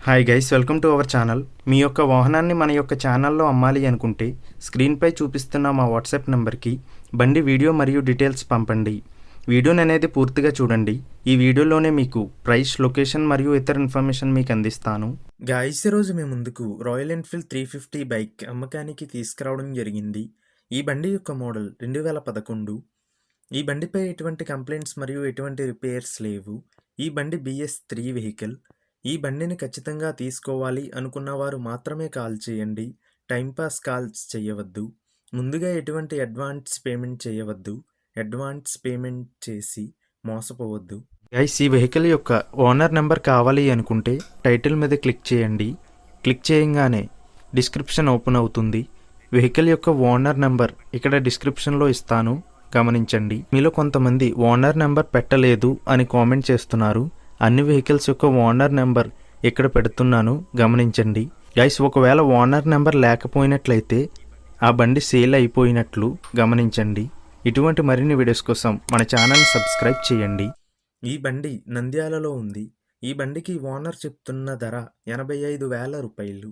Hi guys, welcome to our channel. మీ యొక్క వాహనాన్ని మన యొక్క ఛానల్లో అమ్మాలి అనుకుంటే స్క్రీన్పై చూపిస్తున్న మా వాట్సాప్ నెంబర్కి బండి వీడియో మరియు డీటెయిల్స్ పంపండి. వీడియోని అనేది పూర్తిగా చూడండి. ఈ వీడియోలోనే మీకు ప్రైస్, లొకేషన్ మరియు ఇతర ఇన్ఫర్మేషన్ మీకు అందిస్తాను. గైస్, ఈరోజు మేము ముందుకు రాయల్ ఎన్ఫీల్డ్ 350 బైక్ అమ్మకానికి తీసుకురావడం జరిగింది. ఈ బండి యొక్క మోడల్ 2011. ఈ బండిపై ఎటువంటి కంప్లైంట్స్ మరియు ఎటువంటి రిపేర్స్ లేవు. ఈ బండి BS3 వెహికల్. ఈ బండిని ఖచ్చితంగా తీసుకోవాలి అనుకున్నవారు మాత్రమే కాల్ చేయండి. టైంపాస్ కాల్స్ చేయవద్దు. ముందుగా ఎటువంటి అడ్వాన్స్ పేమెంట్ చేయవద్దు. అడ్వాన్స్ పేమెంట్ చేసి మోసపోవద్దు. గైస్, ఈ వెహికల్ యొక్క ఓనర్ నెంబర్ కావాలి అనుకుంటే టైటిల్ మీద క్లిక్ చేయండి. క్లిక్ చేయగానే డిస్క్రిప్షన్ ఓపెన్ అవుతుంది. వెహికల్ యొక్క ఓనర్ నెంబర్ ఇక్కడ డిస్క్రిప్షన్లో ఇస్తాను, గమనించండి. మీలో కొంతమంది ఓనర్ నెంబర్ పెట్టలేదు అని కామెంట్ చేస్తున్నారు. అన్ని వెహికల్స్ యొక్క ఓనర్ నెంబర్ ఇక్కడ పెడుతున్నాను, గమనించండి. గైస్, ఒకవేళ ఓనర్ నెంబర్ లేకపోయినట్లయితే ఆ బండి సేల్ అయిపోయినట్లు గమనించండి. ఇటువంటి మరిన్ని వీడియోస్ కోసం మన ఛానల్ సబ్స్క్రైబ్ చేయండి. ఈ బండి నంద్యాలలో ఉంది. ఈ బండికి ఓనర్ చెప్తున్న ధర 85,000 రూపాయలు.